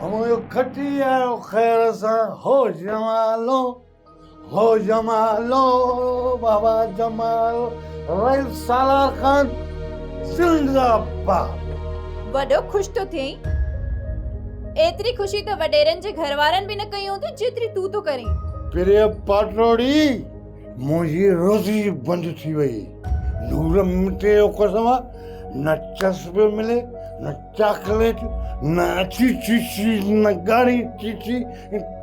हमारो खटिया खैर सा हो जमालो बाबा जमालो राइल सालार खान जिंदाबाद। वडो खुश तो थी। एतरी खुशी तो वडेरन जे घरवारन भी न कई होती जितरी तू तो करी। प्रिय पाटोड़ी मुझी रोजी बंद थी वही। नूर मिटे कसमा न चस्पे मिले न चॉकलेट न अच्छी चीज न गाड़ी चीची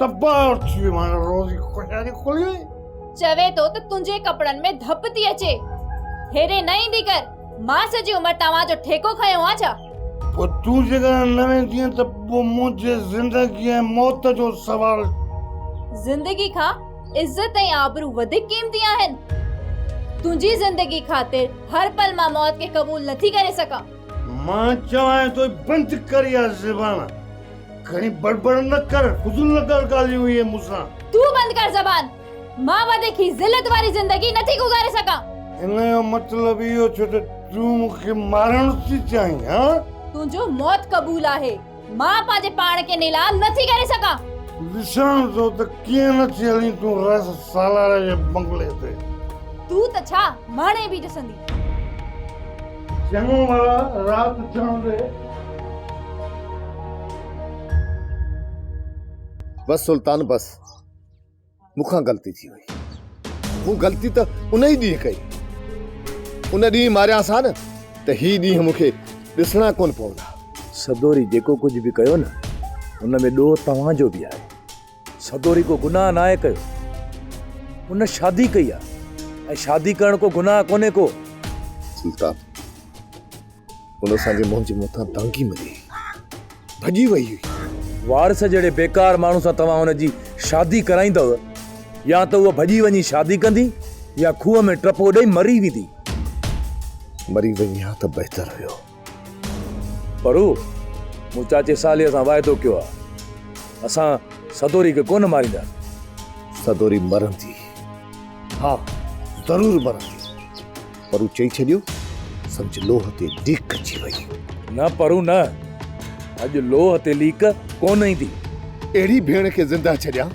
तब्बा थी मानो रोजी कोशारी खोली। चवे तो तुंजे कपड़न में धप थी अचे। हेरे नहीं दिकर मां सजी उम्र तवा जो ठेको खयो आ छा। वो तू जगह नवे दिए तो वो मुझे जिंदगी है मौत जो सवाल। जिंदगी खा इज्जत ऐं आबरू वधिक कीमती आहिन। तुंजी जिंदगी खातिर हर पल मां मौत के कबूल नथी करे सका। मां चवाए तो बंद कर या ज़बान। कहीं बड़बड़ न कर फुजुल न कर गाली हुई है मुसा। तू बंद कर ज़बान। मां वधे की जिल्लत वाली जिंदगी नथी गुजारे सका। इनयो मतलब यो छो तो तू मुखे मारण सी चाही हां। तुंजो मौत कबूल आहे। मां पाजे पाण के नीलाम नथी करे सका। विशाल तो किए न चली तू रस सालार जे बंगले ते। तू त छा माणे भी ॾिसंदी। चङो वाला रात चवंदे बस सुल्तान बस मुखां गलती थी वई। वो गलती तो उन ही ॾींहुं कई। उन ॾींहुं मारिया सा न त ही ॾींहुं मूंखे ॾिसणा कोन पवंदा। सदोरी जेको कुछ भी कयो न उन में ॾोह तव्हांजो भी आहे। सदोरी को गुनाह ना आहे कयो। उन शादी कई आहे ऐं शादी करण को गुनाह कोने को। सुल्तान उन असांजे मुंहं जे मथां दांगी मिली भॼी वई हुई। वारस जहिड़े बेकार माण्हू सां तव्हां हुनजी शादी कराईंदव या त उहा भॼी वञी शादी कंदी या खूह में टपो ॾेई मरी वेंदी। मरी वई हा त बहितर हुयो। पर मूं चाचे सालीअ सां वाइदो कयो आहे असां सदोरी खे कोन मारींदा। सदोरी मरंदी, हा ज़रूर मरंदी, पर चई छॾियो सम्झ लोह ते लीक अची वई। न परू न, अॼु लोह ते लीक कोन ईंदी। अहिड़ी भेण खे ज़िंदा छॾिया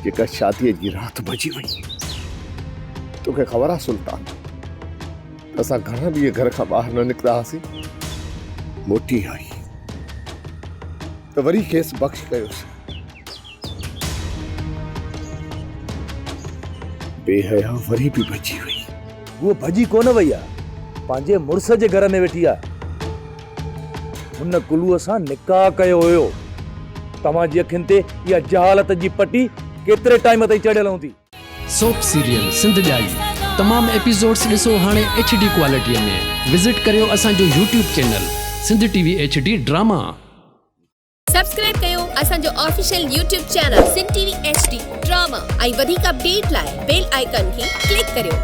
जेका शादीअ जी राति भॼी वई। तोखे ख़बर आहे सुल्तान असां घणा ॾींहं घर खां ॿाहिरि न निकिता हुआसीं। मोटी आई त वरी खेसि बख़्श कयोसीं। बेहया वरी भी भॼी वई। वो भॼी कोन वई आहे, पंहिंजे मुड़ुस जे घर में वेठी आहे। हुन कुलूअ सां निकाह कयो हुयो। तव्हांजी अखियुनि ते इहा जहालत जी पटी केतिरे टाइम ताईं चढ़ियल हूंदी। सोप सीरियल सिंध ॼाई तमाम एपिसोड्स ॾिसो हाणे HD क्वालिटीअ में। विज़िट करियो असांजो YouTube channel Sindh TV HD drama. Subscribe कयो असांजो official YouTube channel Sindh TV HD drama ऐं वधीक अपडेट लाइ बेल आइकन खे क्लिक करियो।